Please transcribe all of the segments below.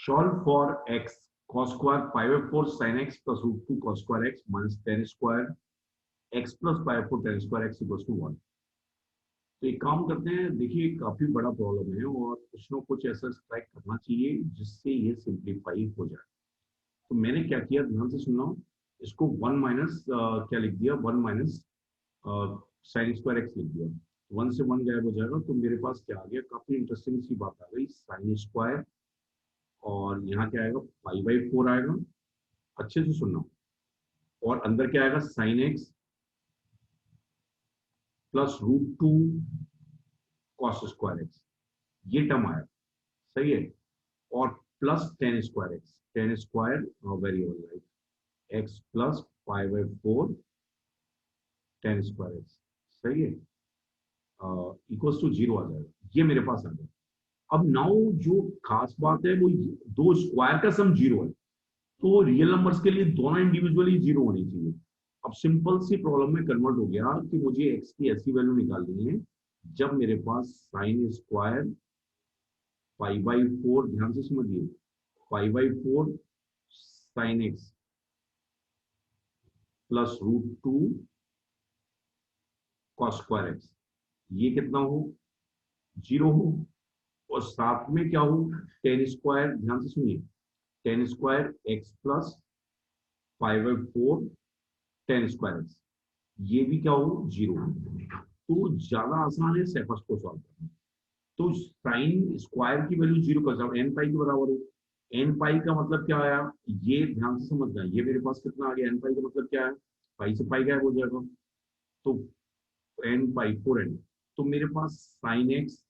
Solve for x cos square pi by 4 sin x plus root 2 cos square x minus tan square x plus pi by 4 tan square x equals to 1। तो एक काम करते हैं, देखिए काफी बड़ा problem है और कुछ ना कुछ ऐसा स्ट्राइक करना चाहिए जिससे ये सिंप्लीफाई हो जाए। तो मैंने क्या किया, ध्यान से सुनना, इसको 1 माइनस क्या लिख दिया, 1 माइनस साइन स्क्वायर एक्स लिख दिया। 1 से 1 गायब हो जाएगा तो मेरे पास क्या आ गया, काफी इंटरेस्टिंग सी बात आ गई, साइन स्क्वायर और यहाँ क्या आएगा, पाई बाई 4 आएगा। अच्छे से सुनना, और अंदर क्या आएगा, sine x plus root 2 cos square x, ये टर्म आया, सही है। और plus ten square x, ten square variable right x plus pi by 4 ten square x, सही है, इक्वल्स टू 0 आ जाएगा। ये मेरे पास आ गया। अब नाउ जो खास बात है वो दो स्क्वायर का सम 0 है, तो रियल नंबर्स के लिए दोनों इंडिविजुअली 0 होनी चाहिए। अब सिंपल सी प्रॉब्लम में कन्वर्ट हो गया कि मुझे एक्स की ऐसी वैल्यू निकालनी है जब मेरे पास साइन स्क्वायर पाई बाई 4, ध्यान से समझिए, pi by 4 sine x plus root 2 cos square x, ये कितना हो, 0 हो, और साथ में क्या हो, टेन स्क्वायर, ध्यान से सुनिए, ten square x plus pi by 4 ten square x, ये भी क्या हो, 0। तो ज्यादा आसान है सेफस्ट को सॉल्व करना। तो साइन स्क्वायर की वैल्यू 0 कर जाओ, एन पाई के बराबर हो। एन पाई का मतलब क्या आया, ये ध्यान से समझना, ये मेरे पास कितना आ गया, एन पाई का मतलब क्या है, पाई से पाई गायब हो जाएगा, तो एन पाई 4n। तो मेरे पास साइन एक्स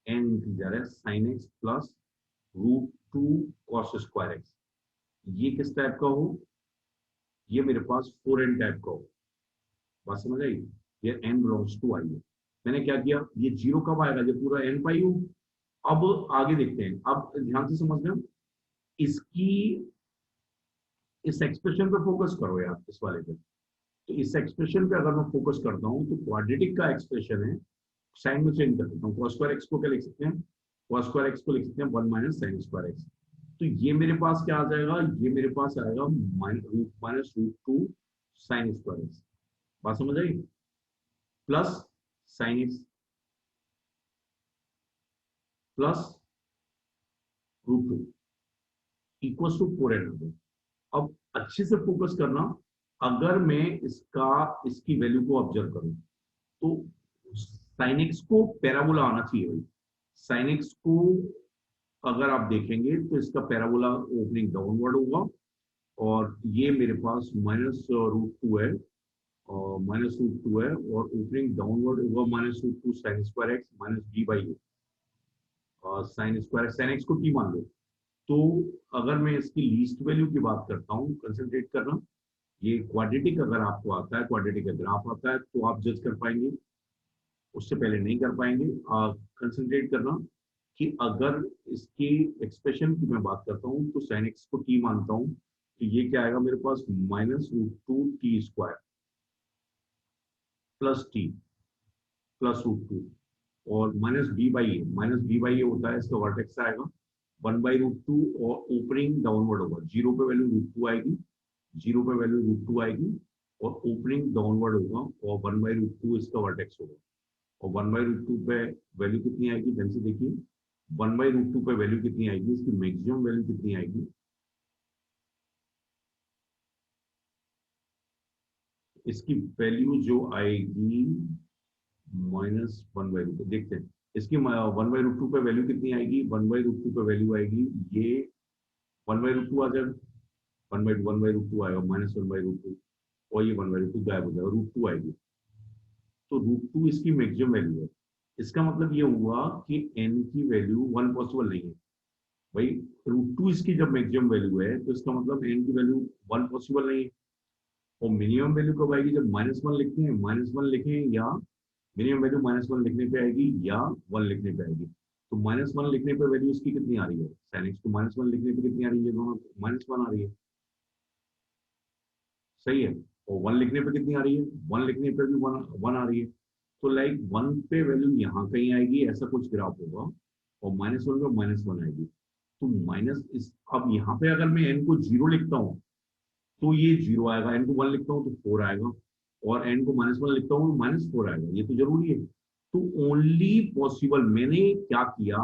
एन इंटीजर है, sine x plus root 2 cos square x, ये किस टाइप का हो, ये मेरे पास 4n टाइप का हो। बात समझ आई, ये n बिलोंग्स टू आई है। मैंने क्या किया, ये 0 कब आएगा, जब पूरा n पाई हो। अब आगे देखते हैं, अब ध्यान से समझना, इसकी इस एक्सप्रेशन पे फोकस करो यार, इस वाले पे। तो इस एक्सप्रेशन पे अगर मैं फोकस करता हूँ तो क्वाड्रेटिक का एक्सप्रेशन है, साइन में चेंज कर देता हूँ, cos स्क्वायर एक्स को क्या लिख सकते हैं, cos स्क्वायर एक्स को लिख सकते हैं 1 माइनस साइन स्क्वायर एक्स। तो ये मेरे पास क्या आ जाएगा, ये मेरे पास आएगा minus root 2 sine square X, बात समझ आई, plus sine x plus root 2 equal to 4n। अब अच्छे से फोकस करना, अगर मैं इसकी वैल्यू को ऑब्जर्व करूं तो साइन एक्स को पैराबोला आना चाहिए भाई। साइन एक्स को अगर आप देखेंगे तो इसका पैराबोला ओपनिंग डाउनवर्ड होगा, और ये मेरे पास माइनस रूट 2 है, और माइनस रूट 2 है, और ओपनिंग डाउनवर्ड होगा minus root 2 sine square X minus B by A, और साइन स्क्वायर साइन एक्स को टी मान लो। तो अगर मैं इसकी लीस्ट वैल्यू की बात करता हूँ, कंसंट्रेट करना, ये क्वाड्रेटिक अगर आपको आता है, क्वाड्रेटिक का ग्राफ आता है तो आप जज कर पाएंगे, उससे पहले नहीं कर पाएंगे। कंसंट्रेट करना कि अगर इसकी एक्सप्रेशन की मैं बात करता हूँ तो साइन एक्स को टी मानता हूँ, तो ये क्या आएगा मेरे पास, minus root 2 T square plus T plus root 2, और minus B by A, minus B by A होता है, इसका वर्टेक्स आएगा 1 बाई रूट 2, और ओपनिंग डाउनवर्ड होगा, 0 पे वैल्यू रूट 2 आएगी, 0 पे वैल्यू रूट 2 आएगी, और ओपनिंग डाउनवर्ड होगा, और 1 बाई रूट 2 इसका वर्टेक्स होगा, और 1 बाई रूट 2 पे वैल्यू कितनी आएगी, ध्यान से देखिए, 1 बाई रूट 2 पे वैल्यू कितनी आएगी, इसकी मैक्सिमम वैल्यू कितनी आएगी, इसकी वैल्यू जो आएगी माइनस 1 बाई रूट, देखते हैं इसकी 1 बाई रूट 2 पे वैल्यू कितनी आएगी, 1 बाई रूट 2 पे वैल्यू आएगी, ये 1 बाई रूट 2 आ जाएगा, 1 बाई रूट 2 आएगा, माइनस 1 बाई रूट 2, और ये 1 बाई रूट 2 गायब हो जाएगा, रूट 2 आएगी। तो रूट 2 इसकी मैक्सिमम वैल्यू है। इसका मतलब ये हुआ कि n की वैल्यू 1 पॉसिबल नहीं है भाई। रूट 2 इसकी जब मैक्सिमम वैल्यू है तो इसका मतलब n की वैल्यू 1 पॉसिबल नहीं है। और मिनिमम वैल्यू कब आएगी, जब -1 लिखते हैं, -1 लिखें, या मिनिमम वैल्यू -1 लिखने पे आएगी या 1 लिखने पे आएगी। तो -1 लिखने पे वैल्यू इसकी कितनी आ रही है, साइन एक्स को -1 लिखने पे कितनी आ रही है, दोनों -1 आ रही है, सही है। और 1 लिखने पे कितनी आ रही है, 1 लिखने पे भी 1 आ रही है। तो लाइक 1 पे वैल्यू यहाँ कहीं आएगी, ऐसा कुछ ग्राफ होगा, और -1 पे -1 आएगी। तो माइनस इस, अब यहाँ पे अगर मैं n को 0 लिखता हूँ तो ये 0 आएगा, n को 1 लिखता हूँ तो 4 आएगा, और n को -1 लिखता हूँ तो -4 आएगा, ये तो जरूरी है। तो ओनली पॉसिबल मैंने क्या किया,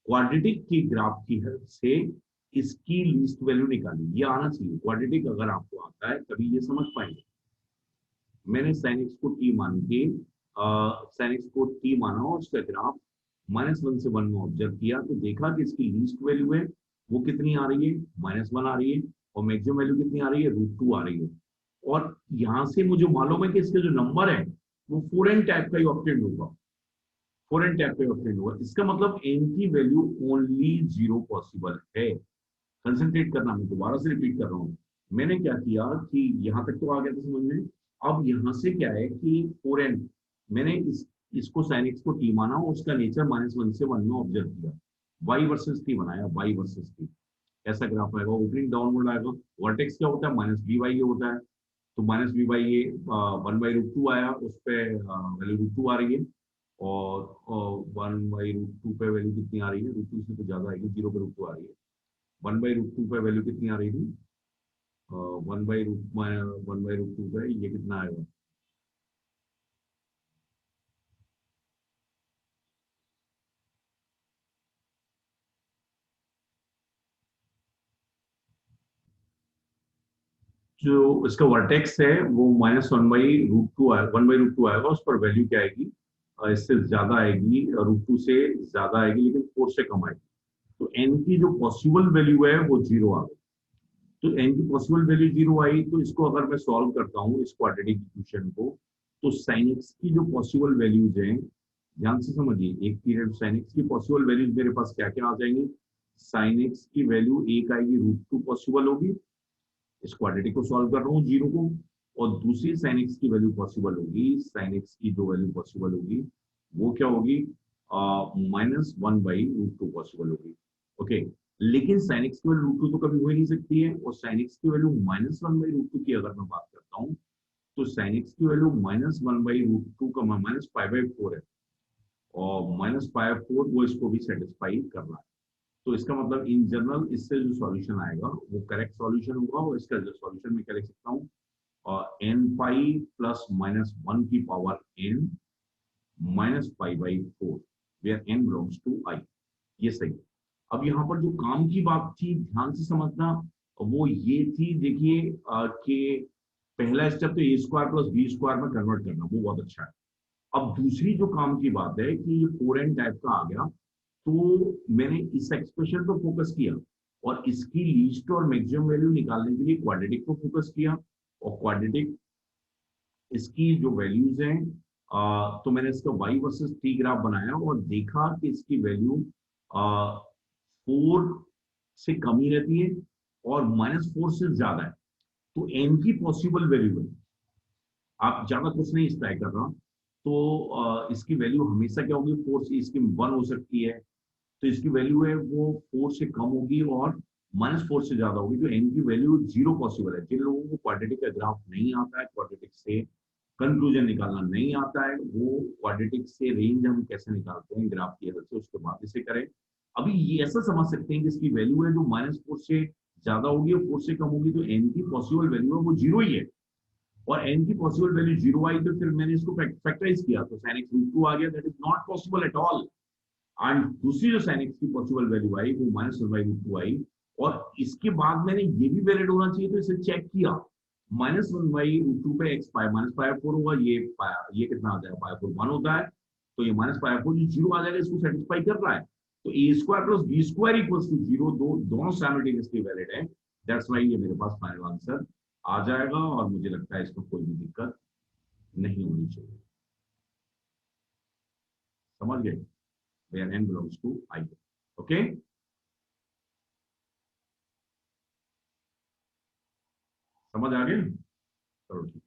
क्वाड्रेटिक की ग्राफ की हेल्प से इसकी लीस्ट वैल्यू निकाली। ये आना चाहिए, क्वाड्रेटिक अगर आपको आता है तभी ये समझ पाएंगे। मैंने sin x को t मान के sin x को t माना और उसका ग्राफ -1 से 1 में ऑब्जर्व किया, तो देखा कि इसकी लीस्ट वैल्यू है वो कितनी आ रही है, -1 आ रही है, और मैक्सिमम वैल्यू कितनी आ रही है, √2 आ रही है। और यहां से मुझे मालूम है कि इसके जो नंबर है वो 4n टाइप का ही ऑप्टेंड होगा, 4n टाइप का ही ऑप्टेंड होगा। इसका मतलब n की वैल्यू ओनली 0 पॉसिबल है। कंसंट्रेट करना, मैं दोबारा से रिपीट कर रहा हूँ। मैंने क्या किया कि यहाँ तक तो आ गया था समझ में। अब यहाँ से क्या है कि 4n, मैंने इसको sin x को t माना और उसका नेचर -1 से 1 में ऑब्जर्व किया, y वर्सेस t बनाया, y वर्सेस t। ऐसा ग्राफ आएगा, ओपनिंग डाउनवर्ड आएगा। वर्टेक्स क्या होता है, -by ये होता है, तो -by ये 1/√2 आया, उस पर वैल्यू √2 आ रही है, और 1/√2 पे वैल्यू कितनी आ रही है, √2 से तो ज्यादा आएगी, 0 पे √2 आ रही है। 1/√2 पे वैल्यू कितनी आ रही थी, 1/√2 पे ये कितना आएगा, जो इसका वर्टेक्स है वो -1/√2 आएगा, 1/√2 आएगा, उस पर वैल्यू क्या आएगी, इससे ज्यादा आएगी, √2 से ज्यादा आएगी लेकिन 4 से कम आएगी। तो n की जो पॉसिबल वैल्यू है वो 0 आ गई। तो n की पॉसिबल वैल्यू 0 आई, तो इसको अगर मैं सॉल्व करता हूँ इस क्वाड्रेटिक इक्वेशन को, तो sin x की जो पॉसिबल वैल्यूज हैं, ध्यान से समझिए, एक पीरियड sin x की पॉसिबल वैल्यूज मेरे पास क्या क्या आ जाएंगी। sin x की वैल्यू एक आएगी, √2 पॉसिबल होगी, इस क्वाड्रेटिक को सॉल्व कर रहा हूँ 0 को, और दूसरी sin x की वैल्यू पॉसिबल होगी, sin x की जो वैल्यू पॉसिबल होगी वो क्या होगी, -1/√2 पॉसिबल होगी। ओके, लेकिन sin x की वैल्यू √2 तो कभी हो ही नहीं सकती है, और sin x की वैल्यू -1/√2 की अगर मैं बात करता हूँ, तो sin x की वैल्यू -1/√2 का -π/4 है, और -π/4 वो इसको भी सेटिस्फाई कर रहा है। तो इसका मतलब इन जनरल इससे जो सॉल्यूशन आएगा वो करेक्ट सॉल्यूशन होगा, और इसका जो सॉल्यूशन मैं क्या लिख सकता हूँ, n π प्लस -1 की power n -π/4, where n belongs to i। ये सही है। अब यहाँ पर जो काम की बात थी, ध्यान से समझना, वो ये थी, देखिए कि पहला स्टेप तो a² प्लस b² में कन्वर्ट करना, वो बहुत अच्छा है। अब दूसरी जो काम की बात है कि ये 4n टाइप का आ गया, तो मैंने इस एक्सप्रेशन पर फोकस किया, और इसकी लीस्ट और मैक्सिमम वैल्यू निकालने के लिए क्वाड्रेटिक पर फोकस किया, और क्वाड्रेटिक इसकी जो वैल्यूज हैं, तो मैंने इसका y वर्सेस t ग्राफ बनाया और देखा कि इसकी वैल्यू 4 से कम ही रहती है और -4 से ज्यादा है। तो n की पॉसिबल वैल्यू है, आप ज्यादा कुछ नहीं ट्राई कर रहा, तो इसकी वैल्यू हमेशा क्या होगी, 4 से, इसकी 1 हो सकती है, तो इसकी वैल्यू है वो 4 से कम होगी और -4 से ज्यादा होगी। तो n की वैल्यू 0 पॉसिबल है। जिन लोगों को क्वाड्रेटिक का ग्राफ नहीं आता है, क्वाड्रेटिक से कंक्लूजन निकालना नहीं आता है, वो क्वाड्रेटिक से रेंज हम कैसे निकालते हैं ग्राफ की हेल्प से, उसके बाद इसे करें। अभी ये ऐसा समझ सकते हैं कि इसकी वैल्यू है जो -4 से ज्यादा होगी और 4 से कम होगी, तो n की पॉसिबल वैल्यू है वो 0 ही है, और n की पॉसिबल वैल्यू 0 आई, तो फिर मैंने इसको फैक्टराइज किया, तो sin x √2 आ गया, that is not possible at all. And दूसरी जो sin x की पॉसिबल वैल्यू आई वो -1/√2 आई, और इसके बाद मैंने ये भी वैलिड होना चाहिए, तो इसे चेक किया, -1/√2 पे x -π/4 होगा, ये कितना आ जाएगा, π/4 1 होता है, तो ये -π/4 जो 0 आ जाएगा, इसको सेटिस्फाई कर रहा है। तो a² plus b² equals to 0, दोनों साइमल्टेनियसली वैलिड है, दैट्स व्हाई ये मेरे पास फाइनल आंसर आ जाएगा, और मुझे लगता है इसमें कोई भी दिक्कत नहीं होनी चाहिए। समझ गए, where n belongs to I। Okay, समझ आ गए, चलो ठीक।